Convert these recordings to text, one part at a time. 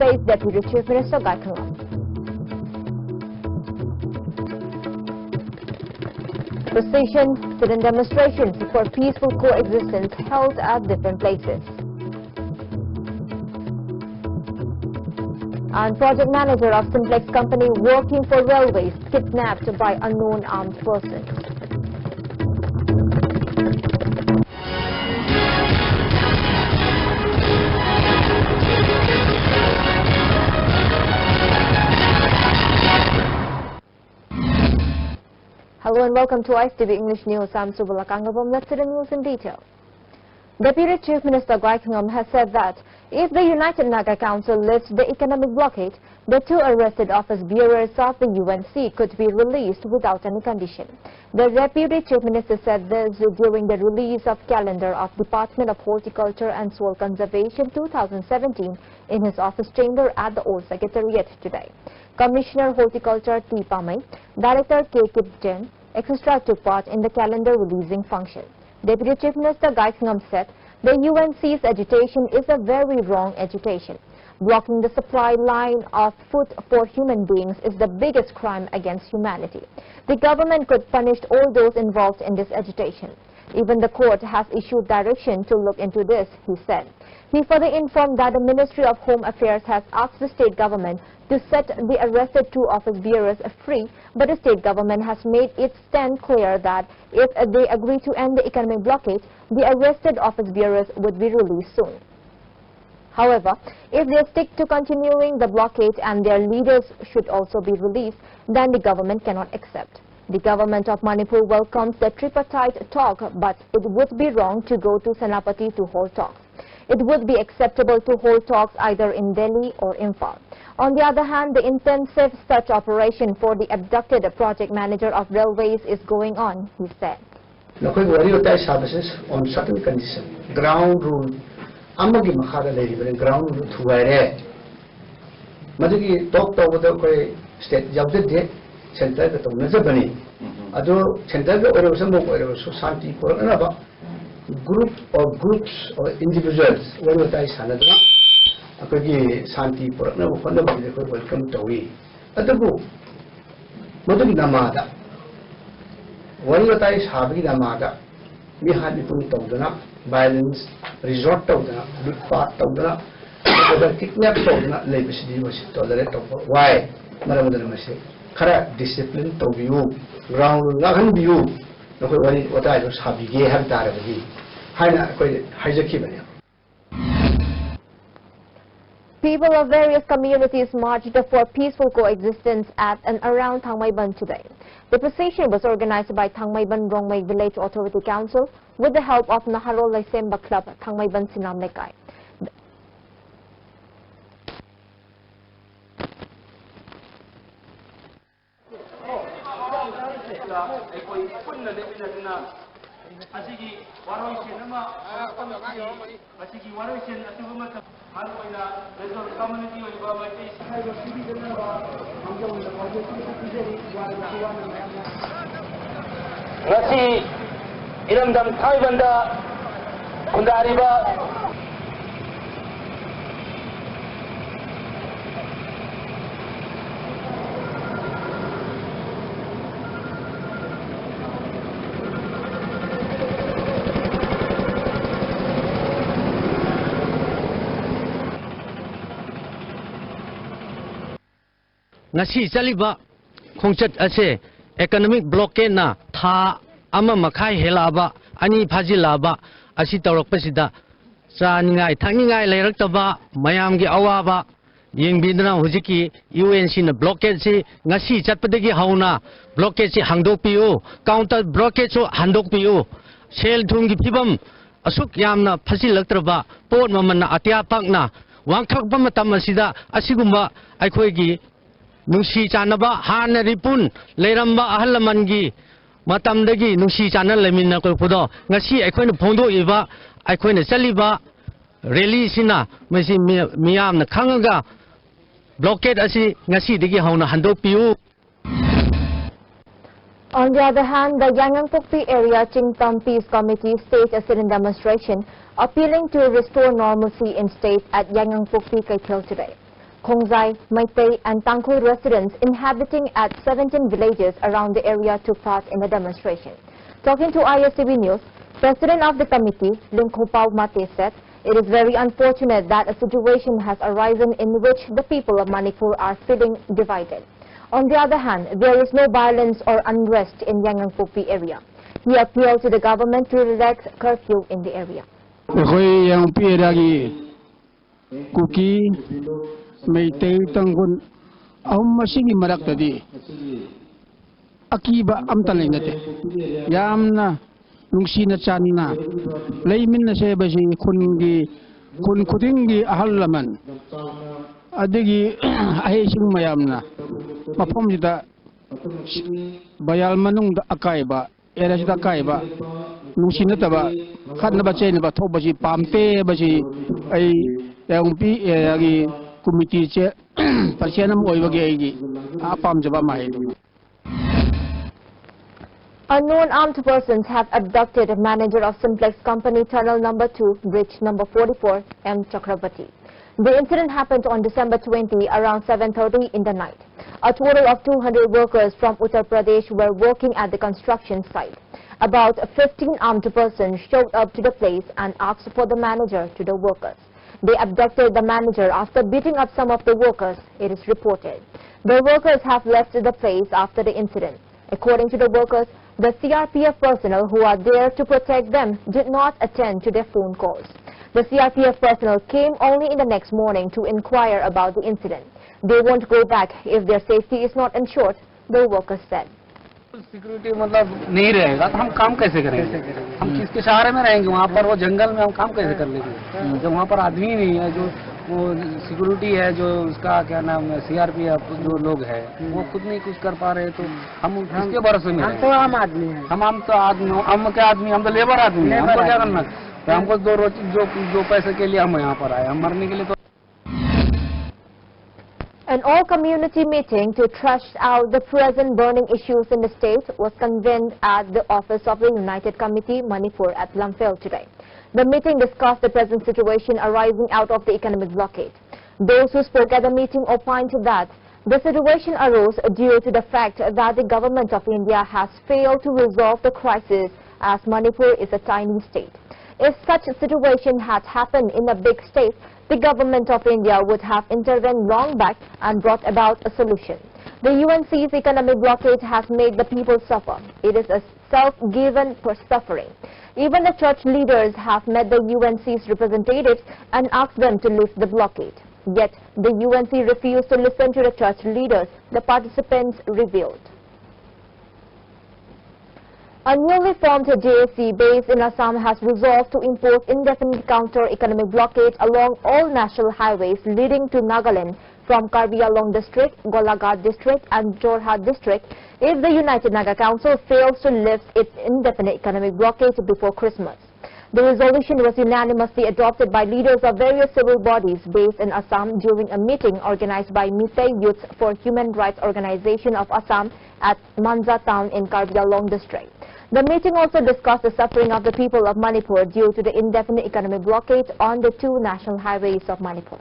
Railways Deputy Chief Minister Guy Khangam. Processions, sit-in demonstrations for peaceful coexistence held at different places. And project manager of Simplex company working for railways kidnapped by unknown armed persons. Hello and welcome to ICTV English News. I'm Subala Kangabam. Let's see the news in detail. Deputy Chief Minister Guy Khangam has said that if the United Naga Council lifts the economic blockade, the 2 arrested office bearers of the UNC could be released without any condition. The Deputy Chief Minister said this during the release of calendar of Department of Horticulture and Soil Conservation 2017 in his office chamber at the Old Secretariat today. Commissioner Horticulture T. Pamay, Director K. Kipjen, etc. took part in the calendar releasing function. Deputy Chief Minister Guy Khangam said the UNC's agitation is a very wrong agitation. Blocking the supply line of food for human beings is the biggest crime against humanity. The government could punish all those involved in this agitation. Even the court has issued direction to look into this, he said. He further informed that the Ministry of Home Affairs has asked the state government to set the arrested 2 office bearers free, but the state government has made its stand clear that if they agree to end the economic blockade, the arrested office bearers would be released soon. However, if they stick to continuing the blockade and their leaders should also be released, then the government cannot accept. The government of Manipur welcomes the tripartite talk, but it would be wrong to go to Senapati to hold talks. It would be acceptable to hold talks either in Delhi or Imphal. On the other hand, the intensive search operation for the abducted project manager of railways is going on, he said. On certain conditions, ground rule, amagi makhara lehi ground rule thuare. Madagi talk to the state jabde center the Nazabani. Ado center the or society for another group or groups or individuals. What would I say? Akagi Santi for another fundamental welcome to we. At the book, Madagi Namada. What would I say? Namada. We had the point of the violence, resort of the big part of the kidnap of the labor city was tolerant of why Madame Kara discipline to view, ground lagan view, what I was happy, have Tarabi. People of various communities marched for peaceful coexistence at and around Thangmaiban today. The procession was organized by Thangmaiban Rongmei Village Authority Council with the help of Naharo Laisemba Club, Thangmaiban Sinam Lekai. Ngasi iramdam Thangmaibanda kundariba Ngasi chaliba khongchat ase economic blockade na tha ama makhai helaba ani phajilaba asi tawrakpasida chaningai thangningai leiraktaba mayamgi awaba yengbidna hujiki UNC na blockade si ngasi chatpadagi hauna blockade si hangdokpiu counter blockade so handokpiu sel thumgi phibam asuk yamna phasilaktraba pot mamana atya pakna wangthakpa matam asida asigumba aikhoigi Nusi Chanaba, Hana Ripun, Leramba Ahalamangi, Matamdagi, Nusi Chana Lemina Kopudo, Nasi, I couldn't Pondo Eva, I couldn't Saliba, Relisina, Messi Miam, the Kangaga, blockade Asi, Nasi Digi Hona Handopiu. On the other hand, the Yangankokpi area Chingtam Peace Committee staged a sit-in demonstration appealing to restore normalcy in state at Yangankokpi Kaithil today. Khongzai, Maitei and Tangkhul residents inhabiting at 17 villages around the area took part in the demonstration. Talking to ISTV News, President of the committee, Linkhopao Mate, said it is very unfortunate that a situation has arisen in which the people of Manipur are feeling divided. On the other hand, there is no violence or unrest in Yangonpokpi area. He appealed to the government to relax curfew in the area. Kuki Maitei Tangkhul masigi maraktadi akiba amta lengate yamna nungsina channa leiminna sebasi kun kudingi ahallaman adigi ahesing mayamna mapomjida bayal manungda akaiba erasida akaiba nungsina taba khanna chena ba thobasi pamte basi ai Yangpi yagi committee che persianam oibagi aigi apam jaba mai. Unknown armed persons have abducted a manager of Simplex Company Tunnel Number 2, Bridge Number 44, M. Chakrabarti. The incident happened on December 20 around 7:30 in the night. A total of 200 workers from Uttar Pradesh were working at the construction site. About 15 armed persons showed up to the place and asked for the manager to the workers. They abducted the manager after beating up some of the workers, it is reported. The workers have left the place after the incident. According to the workers, the CRPF personnel who are there to protect them did not attend to their phone calls. The CRPF personnel came only in the next morning to inquire about the incident. They won't go back if their safety is not ensured, the workers said. Security मतलब नहीं रहेगा तो हम काम कैसे करेंगे? हम किसके सहारे में रहेंगे? वहाँ पर वो जंगल में हम काम कैसे कर लेंगे जब वहाँ पर आदमी नहीं है? जो वो सिक्योरिटी है, जो उसका क्या नाम है, सीआरपीएफ जो लोग है वो खुद नहीं कुछ कर पा रहे तो हम किसके भरोसे में? हम तो आम आदमी हैं। हम तो आदमी, हम क्या आदमी? हम तो लेबर आदमी हैं। हमको क्या करना? तो हमको दो रोज जो पैसे के लिए हम यहाँ पर आए, हम मरने के लिए तो। An all-community meeting to thrash out the present burning issues in the state was convened at the office of the United Committee, Manipur at Lamphel today. The meeting discussed the present situation arising out of the economic blockade. Those who spoke at the meeting opined that the situation arose due to the fact that the government of India has failed to resolve the crisis as Manipur is a tiny state. If such a situation had happened in a big state, the government of India would have intervened long back and brought about a solution. The UNC's economic blockade has made the people suffer. It is a self-given suffering. Even the church leaders have met the UNC's representatives and asked them to lift the blockade. Yet, the UNC refused to listen to the church leaders, the participants revealed. A newly formed JSC based in Assam has resolved to impose indefinite counter-economic blockade along all national highways leading to Nagaland from Karbi Anglong district, Golaghat district and Jorhat district if the United Naga Council fails to lift its indefinite economic blockade before Christmas. The resolution was unanimously adopted by leaders of various civil bodies based in Assam during a meeting organized by Meitei Youth for Human Rights Organization of Assam at Manza town in Karbi Anglong district. The meeting also discussed the suffering of the people of Manipur due to the indefinite economic blockade on the two national highways of Manipur.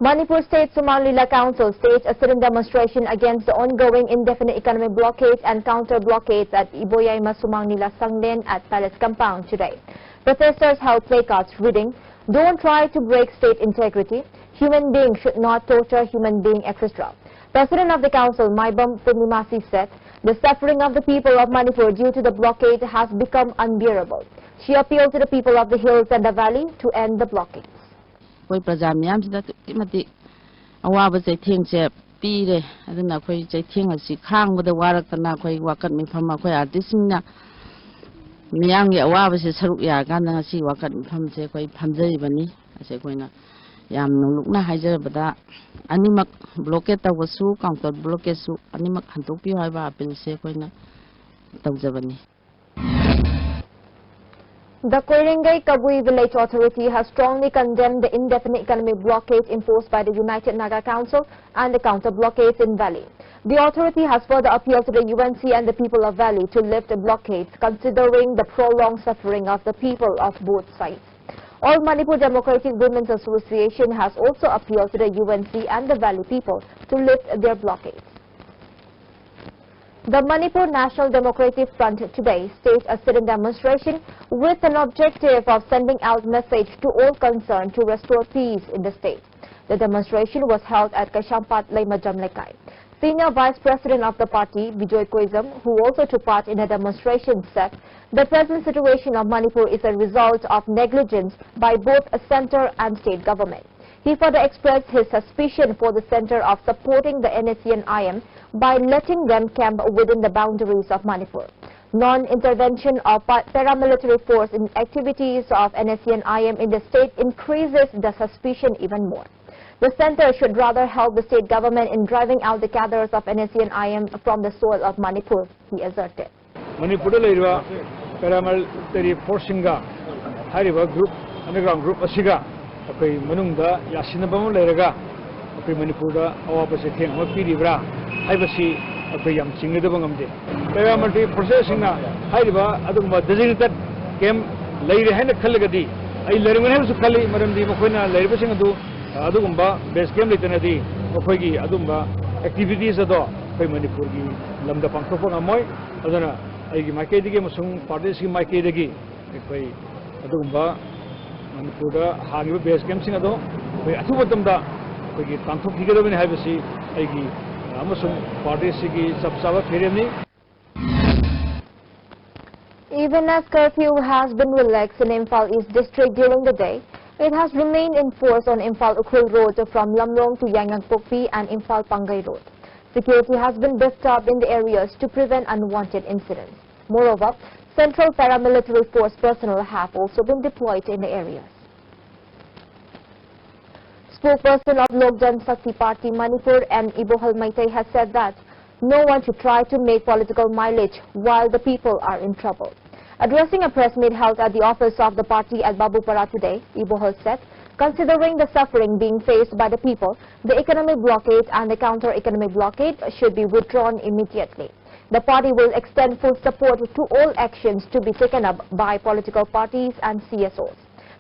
Manipur State Sumang Lila Council staged a sit-in demonstration against the ongoing indefinite economic blockade and counter-blockades at Iboyaima Sumang Lila Sanglen at Palace Compound today. Protesters held placards reading, "Don't try to break state integrity. Human beings should not torture human being," etc. President of the Council, Maibam Purnimasi, said, the suffering of the people of Manipur due to the blockade has become unbearable. She appealed to the people of the hills and the valley to end the blockades. Koi prajamyam sida mati awa chai theng che pire aduna koi chai theng asi khang bada warak tana koi wakat mi phama koi artist na miyang ya awa se saruk ya kan na si wakat mi pham se koi phamjai bani ase koi na yam nulukna haijar bada animak blockade ta wasu counter blockade su animak hantok pi haiba apil se koi na tawjabani. The Koirengai Kabui Village Authority has strongly condemned the indefinite economic blockade imposed by the United Naga Council and the counter-blockades in Valley. The authority has further appealed to the UNC and the people of Valley to lift the blockades, considering the prolonged suffering of the people of both sides. All Manipur Democratic Women's Association has also appealed to the UNC and the Valley people to lift their blockades. The Manipur National Democratic Front today staged a sit-in demonstration with an objective of sending out message to all concerned to restore peace in the state. The demonstration was held at Kashampat Laimajam Lekai. Senior Vice President of the party, Bijoy Koizam, who also took part in the demonstration, said the present situation of Manipur is a result of negligence by both a centre and state government. He further expressed his suspicion for the centre of supporting the NSCN-IM by letting them camp within the boundaries of Manipur. Non-intervention of paramilitary force in activities of NSCN-IM in the state increases the suspicion even more. The centre should rather help the state government in driving out the cadres of NSCN-IM from the soil of Manipur, he asserted. Manipur paramilitary forcinga hariba group underground group asiga akai manungda yasinabam leiraga akai Manipur da awapase thengma piribra haibasi akai yam chingedaba ngamde paramilitary forces singa hariba adugma designated camp leire haina khallagadi ai leirmane hasu khalli maramdi mokoina leiriba singadu adugumba base camp litanadi mokoigi adumba activities ado akai Manipur gi lamda pangthokpa ngamoi adana aigi maikaidagi masung parties ki maikaidagi akai adugumba Manipur da hangiba base camp sing ado akai athubatamda akai tangthok higedabani haibasi aigi amasung parties ki sabsaba feremni. Even as curfew has been relaxed in Imphal East District during the day, it has remained in force on Imphal Ukhul Road from Lamrong to Yangnangpokpi and Imphal Pangai Road. Security has been beefed up in the areas to prevent unwanted incidents. Moreover, central paramilitary force personnel have also been deployed in the areas. Spokesperson of Lok Jan Shakti Party Manipur and Ibohal Maitai has said that no one should try to make political mileage while the people are in trouble. Addressing a press meet held at the office of the party at Babupara today, Ibohal said, considering the suffering being faced by the people, the economic blockade and the counter-economic blockade should be withdrawn immediately. The party will extend full support to all actions to be taken up by political parties and CSOs.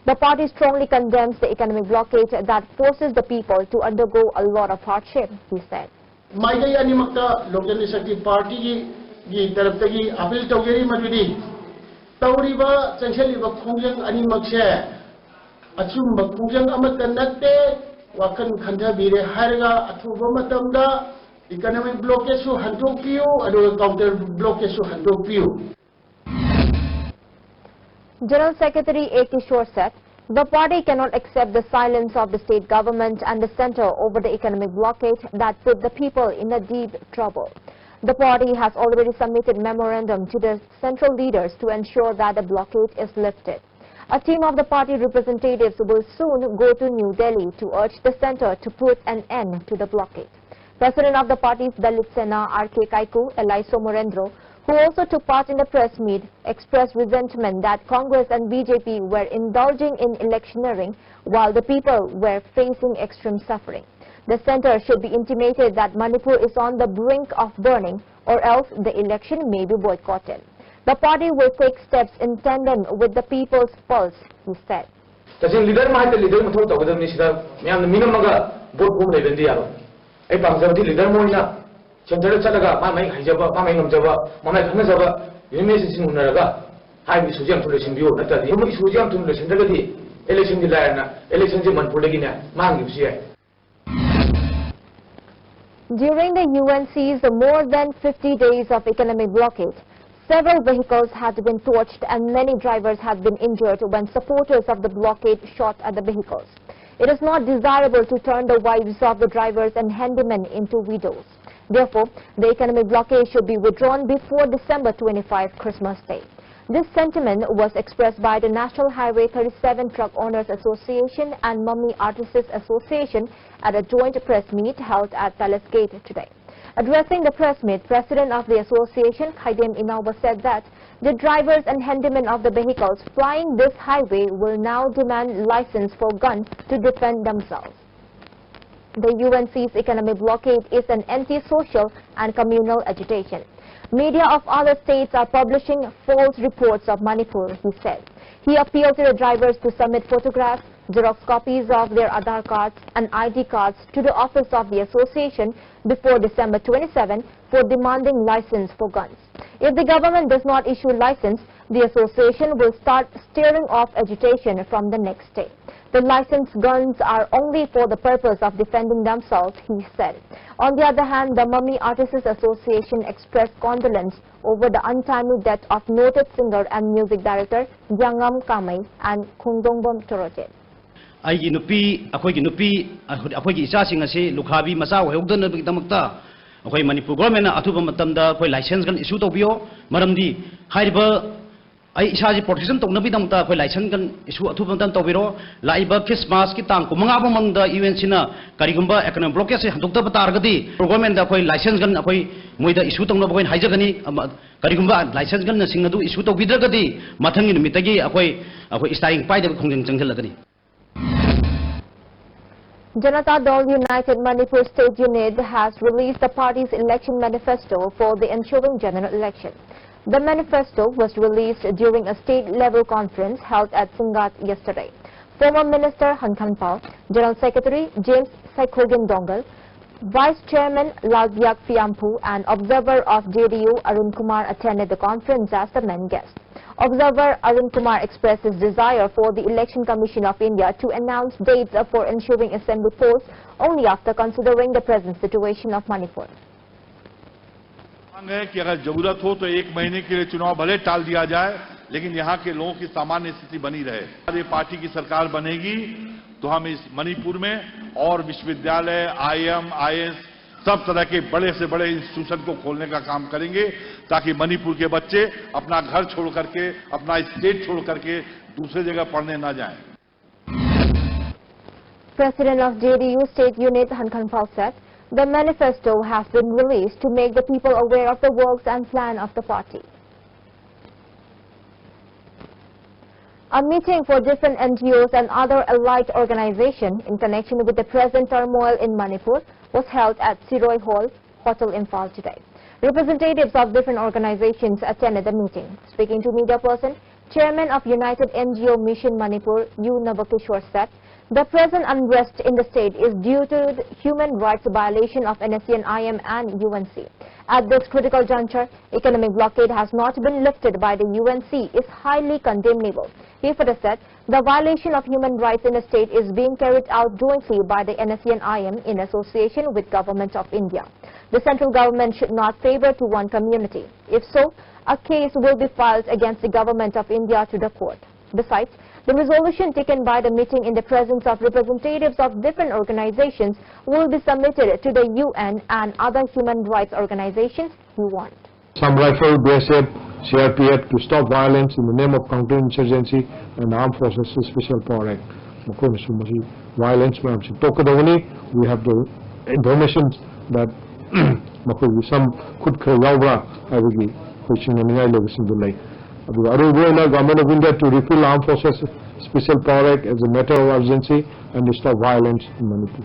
The party strongly condemns the economic blockade that forces the people to undergo a lot of hardship, he said. Maigai animakta Lok Jan Shakti Party gi taraptagi appeal tawgeri madudi tawriba changshaliba khongjang animakse achumba khongjang amata natte wakan khandhabire haraga athuba matamda economic blockade su handokpiu adu counter blockade su handokpiu. General Secretary A. Kishore said, the party cannot accept the silence of the state government and the centre over the economic blockade that put the people in a deep trouble. The party has already submitted memorandum to the central leaders to ensure that the blockade is lifted. A team of the party representatives will soon go to New Delhi to urge the centre to put an end to the blockade. President of the party's Dalit Sena R.K. Kaiku, Elaiso Morendro, who also took part in the press meet, expressed resentment that Congress and BJP were indulging in electioneering while the people were facing extreme suffering. The centre should be intimated that Manipur is on the brink of burning or else the election may be boycotted. The party will take steps in tandem with the people's pulse, he said. Central Chalaga, Mamma Hijaba, Mamma Namjaba, Mamma Hamazaba, University Unaraga, High Sujam to the Symbio, that the Humi Sujam to the Centrality, election Dilana, election German Pulegina, Mangipsia. During the UNC's more than 50 days of economic blockade, several vehicles had been torched and many drivers had been injured when supporters of the blockade shot at the vehicles. It is not desirable to turn the wives of the drivers and handymen into widows. Therefore, the economic blockade should be withdrawn before December 25, Christmas Day. This sentiment was expressed by the National Highway 37 Truck Owners Association and Mummy Artists Association at a joint press meet held at Palace Gate today. Addressing the press meet, President of the association, Khaidem Inawa, said that the drivers and handymen of the vehicles flying this highway will now demand license for guns to defend themselves. The UNC's economic blockade is an anti-social and communal agitation. Media of other states are publishing false reports of Manipur, he said. He appealed to the drivers to submit photographs, Xerox copies of their Aadhaar cards and ID cards to the office of the association before December 27 for demanding license for guns. If the government does not issue license, the association will start steering off agitation from the next day. The licensed guns are only for the purpose of defending themselves, he said. On the other hand, the Mummy Artists Association expressed condolence over the untimely death of noted singer and music director Yangam Kamei and Khungdongbom Toroje. Aigi nupi, akhoi isa sing ase lukhabi masa wahugdan bigdamakta akhoi Manipur government na athuba matamda akhoi license gan issue tawbiyo maramdi haiba ai isa ji protection tawna bidamta akhoi license gan issue athuba matam tawbiro laiba Christmas ki tang kumanga bamangda UNC na karigumba economic blockage se handukta batargadi government da akhoi license gan akhoi moida issue tawna boi haijagani karigumba license gan na singadu issue tawbidragadi mathangi numitagi akhoi styling paida khongjang changhalagani. Janata Dal United Manipur State Unit has released the party's election manifesto for the ensuing general election. The manifesto was released during a state-level conference held at Singat yesterday. Former Minister Han Khanpao, General Secretary James Saikhogen Dongal, Vice Chairman Lalbyak Piampu and Observer of JDU Arun Kumar attended the conference as the main guest. Observer Arun Kumar expressed his desire for the Election Commission of India to announce dates for ensuing assembly polls only after considering the present situation of Manipur. कि अगर जरूरत हो तो एक महीने के लिए चुनाव भले टाल दिया जाए, लेकिन यहाँ के लोगों की सामान्य स्थिति बनी रहे। अगर पार्टी की सरकार बनेगी तो हम इस मणिपुर में और विश्वविद्यालय, IIM, IAS सब तरह के बड़े से बड़े इंस्टीट्यूशन को खोलने का काम करेंगे ताकि मणिपुर के बच्चे अपना घर छोड़ करके, अपना स्टेट छोड़ करके दूसरे जगह पढ़ने ना जाएं। President of JDU State Unit Han Khanpao said the manifesto has been released to make the people aware of the works and plan of the party. A meeting for different NGOs and other allied organizations in connection with the present turmoil in Manipur was held at Siroi Hall, Hotel Imphal today. Representatives of different organizations attended the meeting. Speaking to media person, Chairman of United NGO Mission Manipur, U. Navakishwar said, the present unrest in the state is due to the human rights violation of NSC, IM and UNC. At this critical juncture, economic blockade has not been lifted by the UNC is highly condemnable. He further said the violation of human rights in the state is being carried out jointly by the NSC and IM in association with Government of India. The central government should not favor to one community. If so, a case will be filed against the Government of India to the court. Besides, the resolution taken by the meeting in the presence of representatives of different organizations will be submitted to the UN and other human rights organizations who want. Some rifle, BSF, CRPF to stop violence in the name of counterinsurgency and Armed Forces Special Power Act. Violence, we have the information that some could Government of India to repeal Armed Forces Special Power Act as a matter of urgency and to stop violence in Manipur.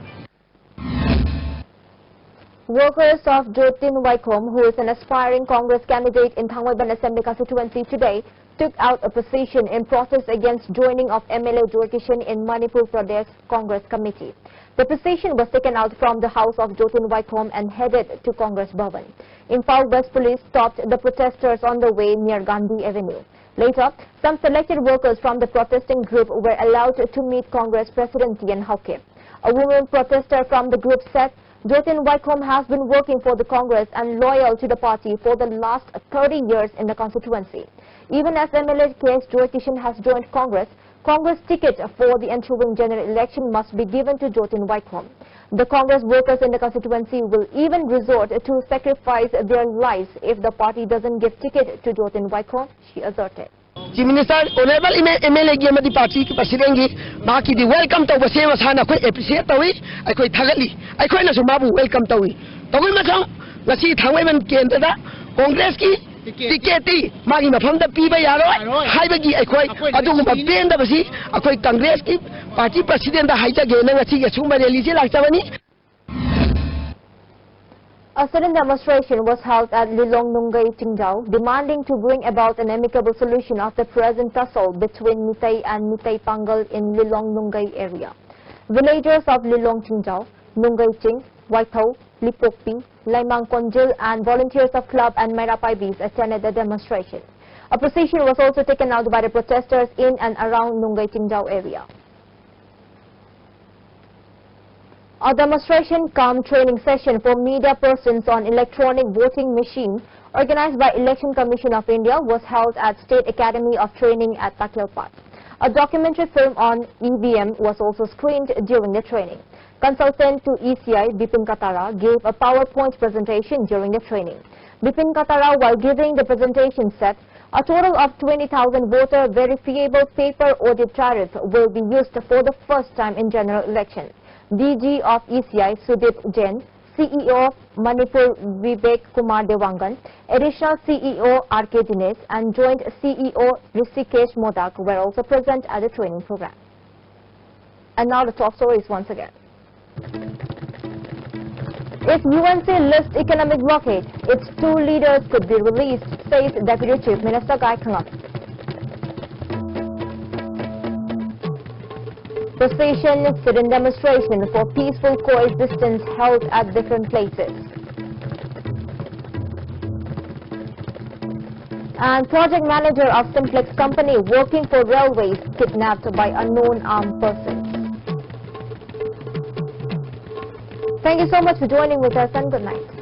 Workers of Jyotin Vaikom, who is an aspiring Congress candidate in Thangwaiban Assembly constituency today, took out a position in protest against joining of MLA Durkishan in Manipur Pradesh Congress Committee. The position was taken out from the house of Jyotin Vaikom and headed to Congress Bhavan. Imphal West Police stopped the protesters on the way near Gandhi Avenue. Later, some selected workers from the protesting group were allowed to meet Congress President Tien Hauke. A woman protester from the group said Jyotin Vaikom has been working for the Congress and loyal to the party for the last 30 years in the constituency. Even as MLA K.S. Durkishan has joined Congress, Congress ticket for the ensuing general election must be given to Jyotin Vaikom. The Congress workers in the constituency will even resort to sacrifice their lives if the party doesn't give ticket to Jyotin Vaikom, she asserted. Chief Minister, Honorable MLA Gemadi Party President Maki di welcome to Wasema Sana ko appreciate tawi ay ko thagali ay ko na sumabu welcome tawi tawil masang ngasi thangwaiban kendra Congress ki tiketi magi mafamda piba yaro haibagi ay ko adugumba benda basi akoi Congress ki party president da haija ge na ngasi ge sumare lisi laktabani. A sudden demonstration was held at Lilong Nungay, Qingdao, demanding to bring about an amicable solution of the present tussle between Meitei and Meitei Pangal in Lilong Nungay area. Villagers of Lilong Qingdao, Nungay Ching, Waithau, Lipokpi, Laimang Konjil and volunteers of club and Merapaibis attended the demonstration. A procession was also taken out by the protesters in and around Nungay Qingdao area. A demonstration cum training session for media persons on electronic voting machine organized by Election Commission of India was held at State Academy of Training at Takilpat. A documentary film on EVM was also screened during the training. Consultant to ECI Bipin Katara gave a PowerPoint presentation during the training. Bipin Katara, while giving the presentation, said a total of 20,000 voter verifiable paper audit tariff will be used for the first time in general election. DG of ECI Sudip Jain, CEO of Manipur Vivek Kumar Dewangan, additional CEO RK Dines and joint CEO Rishikesh Modak were also present at the training program. And now the top stories once again. If UNC lifts economic blockade, its two leaders could be released, says Deputy Chief Minister Guy Khangam. Procession, sit-in demonstration for peaceful coexistence held at different places. And project manager of Simplex company working for railways kidnapped by unknown armed persons. Thank you so much for joining with us and good night.